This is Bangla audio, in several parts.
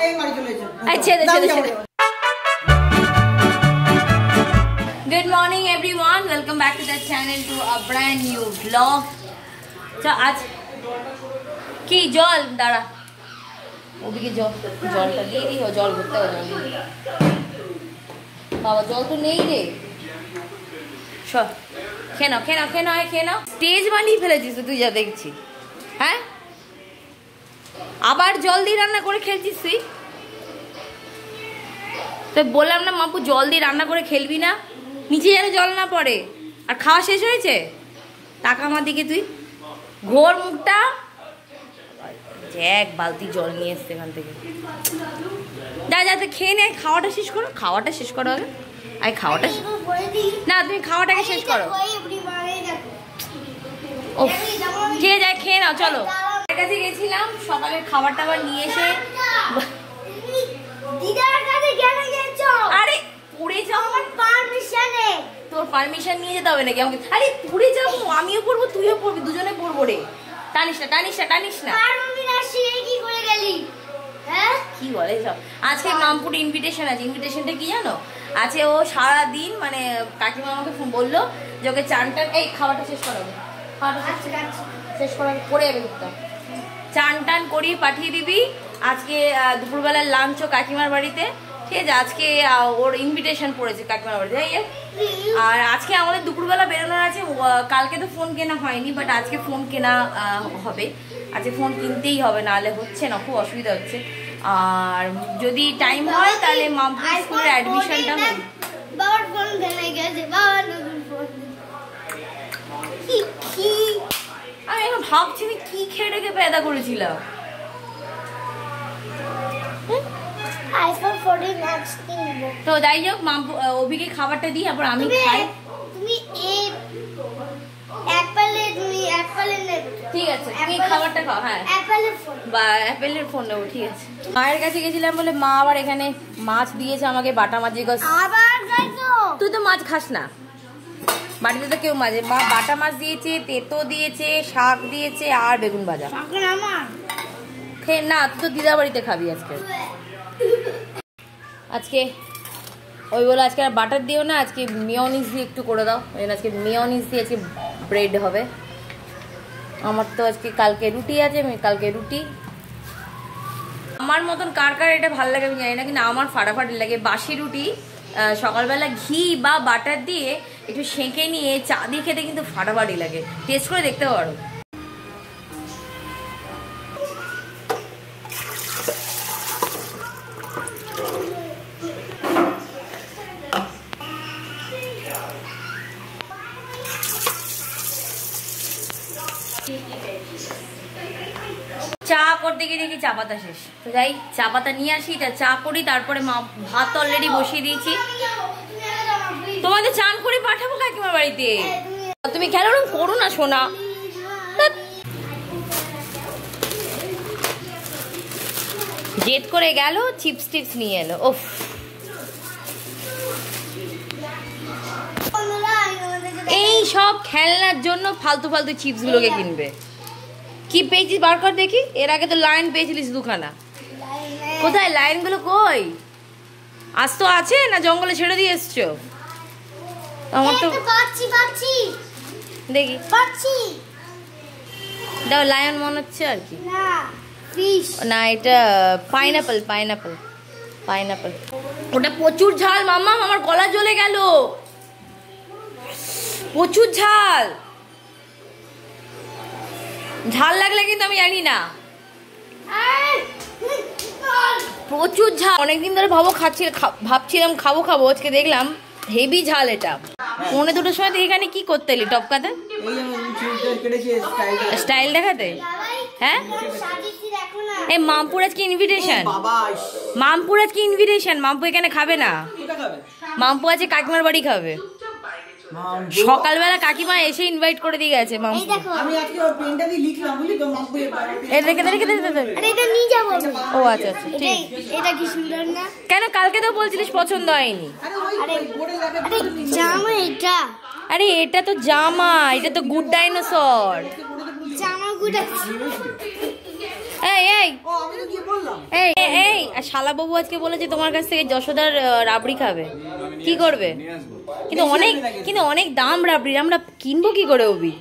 Good morning everyone, welcome back to the channel to a brand new vlog. So आज की জল দাঁড়া ওদিকে জলটা দিয়ে দিই, জল ভরতে হবে বাবা, জল তো নেই রে। সব খেয়ে নাও স্টেজ বানিয়ে ফেলেছিস তুই, যা দেখছি। হ্যাঁ, আবার জল দিয়ে রান্না করে খেলছিস তুই? তো বললাম না মাপু, জল দিয়ে রান্না করে খেলবি না, নিচে যেন জল না পড়ে। আর খাওয়া শেষ হয়েছে? টাকা আমার দিকে তুই ঘোর মুখটা। এক বালতি জল নিয়ে এসছে এখান থেকে। যা খেয়ে নে, খাওয়াটা শেষ করো আগে। আরে খাওয়াটা না, তুমি খাওয়াটাকে শেষ করো। ও খেয়ে যায়, খেয়ে নাও চলো। আমার কাছে গেছিলাম সকালের খাবার টাবার নিয়ে এসে। আরে পড়ে যাও, আমার পারমিশনে। তোর পারমিশন নিয়ে যেতে হবে নাকি আমাকে? আরে পড়ে যাবো, আমিও পড়বো তুইও পড়বি, দুজনে পড়বো রে। টানিস না। কি বলে সব? আজকে মামপুর ইনভিটেশন আছে। ইনভিটেশনটা কি জানো? আছে ও সারা দিন, মানে কাকিমা আমাকে ফোন বললো যে ওকে চান টান, এই খাবারটা শেষ করাবে, শেষ করাবে পড়ে যাবে দুধটা, চান টান করিয়ে পাঠিয়ে দিবি। আজকে দুপুরবেলার লাঞ্চও কাকিমার বাড়িতে, ঠিক আছে? আজকে ওর ইনভিটেশন পড়েছে কাকিমার বাড়িতে। আর আজকে আমাদের দুপুরবেলা বেরোনোর আছে। কালকে তো ফোন কেনা হয়নি, বাট আজকে ফোন কেনা হবে। আজকে ফোন কিনতেই হবে, নাহলে হচ্ছে না, খুব অসুবিধা হচ্ছে। আর যদি টাইম হয় তাহলে মামপুর স্কুলের অ্যাডমিশনটা হবে। আমি এখন ভাবছি আমি কি খেয়ে রেখে পেদা করেছিলাম। তো যাই হোক, অভিকে খাবারটা দিই, তারপর আমি খাই। ঠিক আছে, তুমি খাবারটা খাও। হ্যাঁ, অ্যাপেলের ফোন নেবো, ঠিক আছে। মায়ের কাছে গেছিলাম বলে মা আবার এখানে মাছ দিয়েছে আমাকে, বাটা মাছ। তুই তো মাছ খাস না, বাড়িতে তো কেউ মাছ। মা বাটা মাছ দিয়েছে, তেতো দিয়েছে, শাক দিয়েছে, আর বেগুন ভাজা। না, তুই তো দিদা বাড়িতে খাবি আজকে ওই বলে আজকে আর বাটার দিও না, আজকে মেয়োনিজ দিয়ে একটু করে দাও। আজকে মেয়োনিজ দিয়ে আজকে ব্রেড হবে। আমার তো আজকে কালকে রুটি আছে, আমি কালকে রুটি। আমার মতন কার এটা ভালো লাগে আমি জানি না, কিন্তু আমার ফাটাফাটি লাগে। বাসি রুটি সকালবেলা ঘি বা বাটার দিয়ে একটু সেঁকে নিয়ে চা দিয়ে খেতে কিন্তু ফাটাফাটি লাগে। টেস্ট করে দেখতে পারো। চা করতে গিয়ে দেখি চা পাতা শেষ। তো যাই চা পাতা নিয়ে আসি, চা করি, তারপরে ভাত অলরেডি বসিয়ে দিয়েছি। তোমাদের চান করে পাঠাবো কাকিমার বাড়িতে। তুমি খেলো না, করো না সোনা। জেদ করে গেল, চিপস টিপস নিয়ে এলো। ওফ, এই সব খেলনার জন্য ফালতু চিপস গুলোকে কিনবে। কি পেয়েছিস বার কর দেখি। এর আগে তো লাইন পেয়েছিলিস দুখানা, কোথায় লাইন গুলো? কই আজ তো আছে না, জঙ্গলে ছেড়ে দিয়ে এসছো? আমার তো দেখি দাও, লায়ন মনে হচ্ছে আর কি। না, এটা পাইনাপল। ওটা প্রচুর ঝাল মাম্মা, আমার গলা জ্বলে গেল। প্রচুর ঝাল লাগলে কিন্তু আমি জানি না, প্রচুর ঝাল। অনেকদিন ধরে ভাবছিলাম খাবো, আজকে দেখলাম হেভি ঝাল। এটা 2:45 সময় এখানে কি করতে এলি? টপকাতে, স্টাইল দেখাতে? হ্যাঁ, এই মামপুর আজকে ইনভিটেশন। মামপু এখানে খাবে না, মামপু আছে কাকিমার বাড়ি খাবে। সকালবেলা কাকিমা এসে ইনভাইট করে দিয়ে গেছে। ও আচ্ছা, কেন কালকে তো বলছিলিস পছন্দ হয়নি? আরে এটা তো জামা, এটা তো গুড ডাইনোসর। শালাবাবু আজকে বলেছে তোমার কাছ থেকে যশোদার রাবড়ি খাবে, কি করবে? কিন্তু অনেক দাম রাবড়ির, আমরা কিনবো কি করে অভি?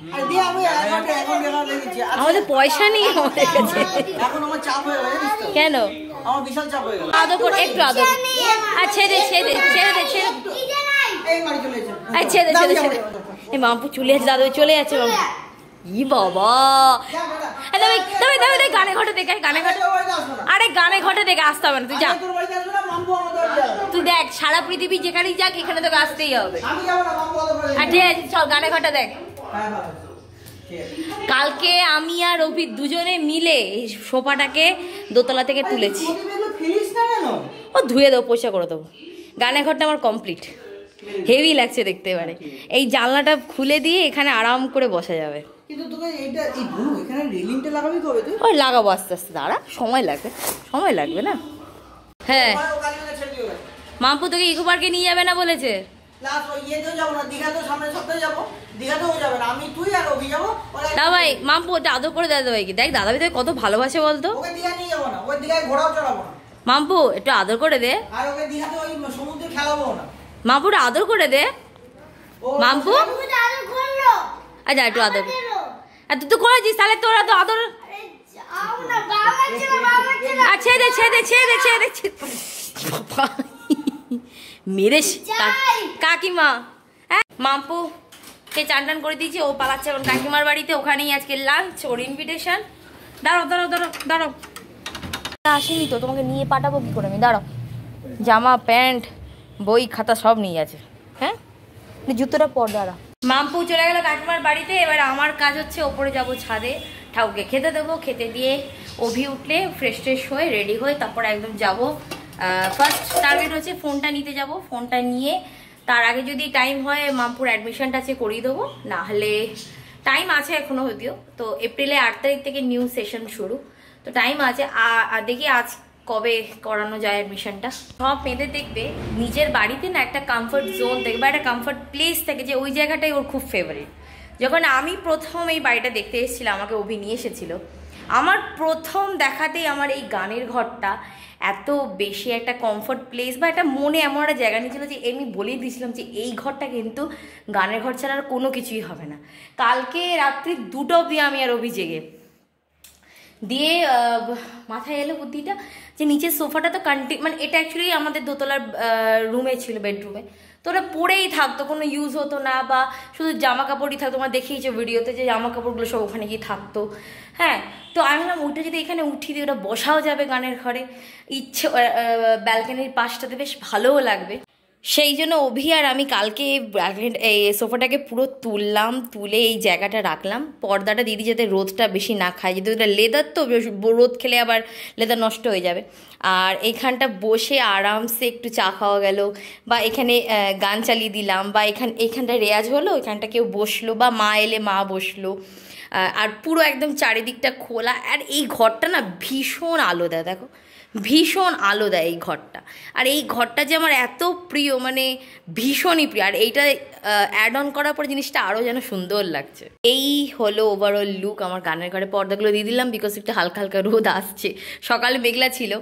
আমাদের পয়সা নেই আমাদের কাছে। কেন? একটু আদর, ছেড়ে এই মাম্পু চলে যাচ্ছে, দাদু চলে যাচ্ছে মাম্পু। ই বাবা, গানে ঘটে দেখে, গানে ঘটে দেখে আসতে হবে না, তুই যা, তুই দেখ সারা পৃথিবী যেখানেই যাক এখানে তোকে আসতেই হবে। ঠিক আছে চল গানে ঘটে দেখ। কালকে আমি আর অভি দুজনে মিলে এই সোফাটাকে দোতলা থেকে তুলেছি। ও ধুয়ে দেবো, পয়সা করে দেবো। গানে ঘরটা আমার কমপ্লিট, হেভি লাগছে দেখতে পারে। এই জানলাটা খুলে দিয়ে এখানে আরাম করে বসা যাবে। ওই লাগাবো আস্তে আস্তে, দাঁড়া, সময় লাগবে না। হ্যাঁ মাম্পু তোকে ইকো পার্কে নিয়ে যাবে না বলেছে। না ভাই মাম্পু ওটা আদর করে দাদা ভাইকে দেখ, দাদা ভাই কত ভালোবাসে বলতো। মাম্পু একটু আদর করে দে, মাম্পুটা আদর করে দে। মাম্পু আচ্ছা একটু আদর, তুই তো করেছিস তাহলে তোরা তো আদর। মেরে কাকিমা, হ্যাঁ মাম্পু কে চান টান করে দিয়েছি, ও পালাচ্ছে এখন কাকিমার বাড়িতে, ওখানেই আজকে লাঞ্চ, ওর ইনভিটেশন। দাঁড়াও আসেনি তো, তোমাকে নিয়ে পাঠাবো কি করে আমি? দাঁড়াও, জামা প্যান্ট বই খাতা সব নিয়ে আছে। হ্যাঁ জুতোটা পর, দাঁড়া। মাম্পু চলে গেল কাকিমার বাড়িতে, এবার আমার কাজ হচ্ছে ওপরে যাব ছাদে, ঠাকুরকে খেতে দেবো, খেতে দিয়ে অভি উঠলে ফ্রেশ হয়ে রেডি হয়ে তারপর একদম যাব। ফার্স্ট টার্গেট হচ্ছে ফোনটা নিতে যাব, ফোনটা নিয়ে তার আগে যদি টাইম হয় মাম্পুর অ্যাডমিশনটা আছে করিয়ে দেবো, না হলে টাইম আছে এখনো যদিও, তো এপ্রিলে 8 তারিখ থেকে নিউ সেশন শুরু, তো টাইম আছে। দেখি আজ কবে করানো যায় অ্যাডমিশনটা। সব মেয়েদের দেখবে নিজের বাড়িতে না একটা কমফর্ট জোন থাকে বা একটা কমফর্ট প্লেস থাকে, যে ওই জায়গাটাই ওর খুব ফেভারিট। যখন আমি প্রথম এই বাড়িটা দেখতে এসেছিলাম, আমাকে অভি নিয়ে এসেছিল, আমার প্রথম দেখাতেই আমার এই গানের ঘরটা এত বেশি একটা কমফর্ট প্লেস বা একটা মনে এমন একটা জায়গা নিয়েছিল যে আমি বলেই দিয়েছিলাম যে এই ঘরটা কিন্তু গানের ঘর ছাড়া আর কোনো কিছুই হবে না। কালকে রাত্রি 2টা অবধি আমি আর অভি জেগে দিয়ে মাথায় এলো বুদ্ধিটা যে নিচের সোফাটা তো মানে এটা অ্যাকচুয়ালি আমাদের দোতলার রুমে ছিল, বেডরুমে, তো ওটা পরেই থাকতো, কোনো ইউজ হতো না, বা শুধু জামা কাপড়ই থাকতো। আমার দেখিয়েছে ভিডিওতে যে জামা কাপড়গুলো সব ওখানে গিয়ে থাকতো। হ্যাঁ, তো আমি ভাবলাম ওইটা যদি এখানে উঠিয়ে দিই ওটা বসাও যাবে গানের ঘরে, ইচ্ছে ব্যালকনির পাশটাতে বেশ ভালোও লাগবে। সেই জন্য অভি আর আমি কালকে এই সোফাটাকে পুরো তুলে এই জায়গাটা রাখলাম, পর্দাটা দিদি যাতে রোদটা বেশি না খায়, যদি ওটা লেদার তো রোদ খেলে আবার লেদার নষ্ট হয়ে যাবে। আর এইখানটা বসে আরামসে একটু চা খাওয়া গেল, বা এখানে গান চালিয়ে দিলাম, বা এইখানটা রেয়াজ হলো, এখানটা কেউ বসলো, বা মা এলে মা বসলো, আর পুরো একদম চারিদিকটা খোলা। আর এই ঘরটা না ভীষণ আলো দেয়, দেখো ভীষণ আলো দেয় এই ঘরটা। আর এই ঘরটা যে আমার এত প্রিয়, মানে ভীষণই প্রিয়। আর এইটা অ্যাড অন করার পর জিনিসটা আরও যেন সুন্দর লাগছে। এই হলো ওভারঅল লুক। আমার গানের ঘরে পর্দাগুলো দিয়ে দিলাম বিকজ একটু হালকা হালকা রোদ আসছে, সকালে মেঘলা ছিল।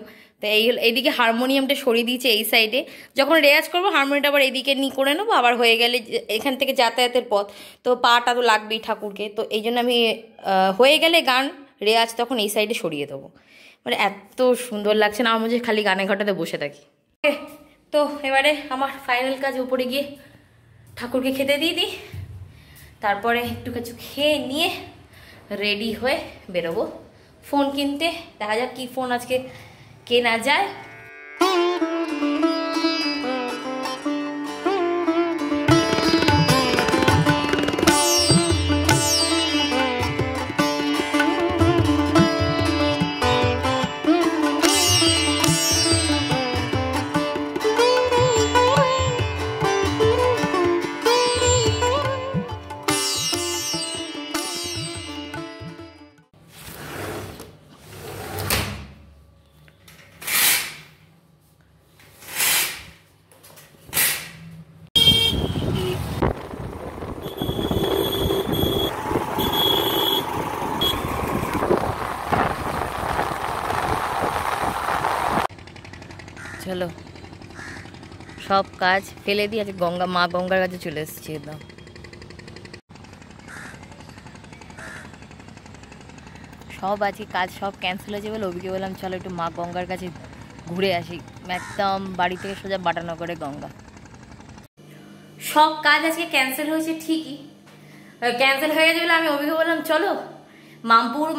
তো এইদিকে হারমোনিয়ামটা সরিয়ে দিয়েছে এই সাইডে, যখন রেয়াজ করবো হারমোনিয়ামটা আবার এইদিকে নিয়ে করে নেবো, আবার হয়ে গেলে এখান থেকে যাতায়াতের পথ, তো পাটা তো লাগবেই ঠাকুরকে, তো এই জন্য আমি হয়ে গেলে গান রেয়াজ তখন এই সাইডে সরিয়ে দেবো। মানে এত সুন্দর লাগছে না, আমার মধ্যে খালি গানের ঘরটাতে বসে থাকি। তো এবারে আমার ফাইনাল কাজ, উপরে গিয়ে ঠাকুরকে খেতে দিয়ে দিই, তারপরে একটু কিছু খেয়ে নিয়ে রেডি হয়ে বেরোবো ফোন কিনতে। দেখা যাক কি ফোন আজকে কেনা যায়। চলো সব কাজ ফেলে দিয়ে আজকে মা গঙ্গার কাছে চলে এসেছি একদম। সব আজকে কাজ সব ক্যান্সেল হয়েছে বলে অভিকে বললাম চলো একটু মা গঙ্গার কাছে ঘুরে আসি, একদম বাড়ি থেকে সোজা বাটানগরে গঙ্গা। সব কাজ আজকে ক্যান্সেল হয়েছে ঠিকই, ক্যান্সেল হয়ে গেছে বলে আমি অভিকে বললাম চলো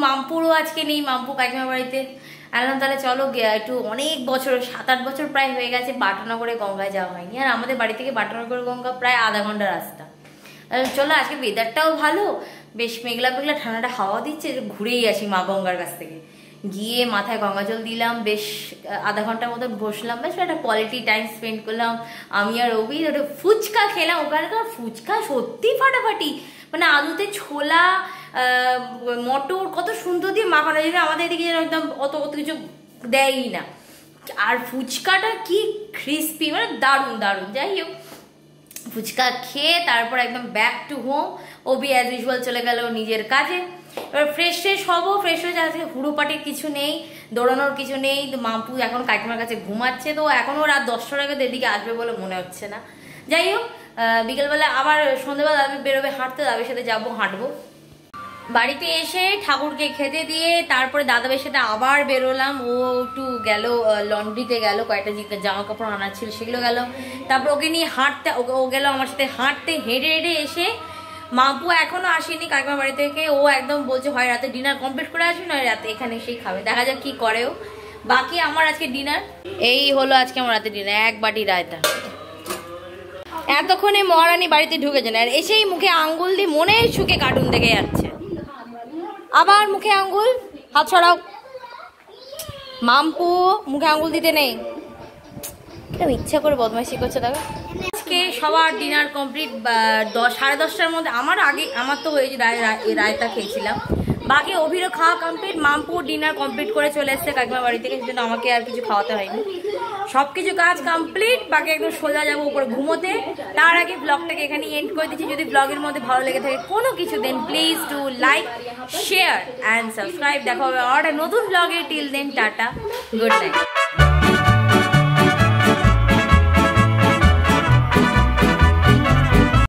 মামপুরও আজকে নেই, মামপু কাকিমার বাড়িতে। আনলাম তাহলে চলো একটু, অনেক বছর 7-8 বছর প্রায় হয়ে গেছে বাটানগরে গঙ্গায় যাওয়া হয়নি, আর আমাদের বাড়ি থেকে বাটানগর গঙ্গা প্রায় আধা ঘন্টা রাস্তা। চলো আজকে ওয়েদারটাও ভালো, বেশ মেঘলা মেঘলা ঠান্ডাটা হাওয়া দিচ্ছে, ঘুরেই আসি মা গঙ্গার কাছ থেকে। গিয়ে মাথায় গঙ্গা জল দিলাম, বেশ আধা ঘন্টার মতন বসলাম, বেশ একটা কোয়ালিটি টাইম স্পেন্ড করলাম আমি আর অভি। ওটা ফুচকা খেলাম, ওখানকার ফুচকা সত্যি ফাটাফাটি, মানে আলুতে ছোলা মটর কত সুন্দর দিয়ে মাখানো, যেন আমাদের এদিকে যেন একদম অত কিছু দেয়ই না, আর ফুচকাটা কি ক্রিস্পি, মানে দারুণ দারুণ। যাই হোক ফুচকা খেয়ে তারপর একদম back to home. Abhi as usual চলে গেল নিজের কাজে। এবার ফ্রেশ হবো, ফ্রেশ হয়ে আজকে হুড়োপাটির কিছু নেই, দৌড়ানোর কিছু নেই। তো মাম্পু এখন কাকিমার কাছে ঘুমাচ্ছে, তো এখনও রাত 10টার আগে এদিকে আসবে বলে মনে হচ্ছে না। যাই হোক বিকেলবেলা আবার সন্ধ্যেবেলা আমি বেরোবে হাঁটতে, দাদার সাথে যাবো, হাঁটবো। বাড়িতে এসে ঠাকুরকে খেতে দিয়ে তারপরে দাদাবের সাথে আবার বেরোলাম। ও একটু গেল লন্ড্রিতে গেল, কয়েকটা জামা কাপড় আনার ছিল সেগুলো গেল। তারপর ওকে নিয়ে হাঁটতে, ও গেল আমার সাথে হাঁটতে। হেঁটে এসে মাপু এখনো আসেনি কাকিমার বাড়ি থেকে, ও একদম বলছে হয় রাতে ডিনার কমপ্লিট করে আসবে, নয় রাতে এখানে এসেই খাবে, দেখা যাক কি করেও। বাকি আমার আজকে ডিনার এই হলো, আজকে আমার রাতে ডিনার 1 বাটি রায়তা। এতক্ষণে মহারানী বাড়িতে ঢুকেছেন, আর এসেই মুখে আঙ্গুল দিয়ে মনে সুখে কার্টুন দেখে যাচ্ছে। আবার মুখে আঙ্গুল, হাত ছড়াও। মাম্পু মুখে আঙ্গুল দিতে নেই, ইচ্ছা করে বদমাইশি করছে। দেখো আজকে সবার ডিনার কমপ্লিট 10-10:30টার মধ্যে। আমার তো হয়েছে, রায়তা খেয়েছিলাম। বাকি অভিরও খাওয়া কমপ্লিট, মাম্পু ডিনার কমপ্লিট করে চলে এসছে কাকিমার বাড়ি থেকে, সেজন্য আমাকে আর কিছু খাওয়াতে হয়নি। সবকিছু কাজ কমপ্লিট, বাকি একদম সোজা যাবো উপরে ঘুমোতে। তার আগে ব্লগটাকে এখানে এন্ড করে দিচ্ছি। যদি ব্লগের মধ্যে ভালো লেগে থাকে কোনো কিছু, then please to like, share and subscribe. দেখা হবে আর নতুন ব্লগে। Till then tata, good night.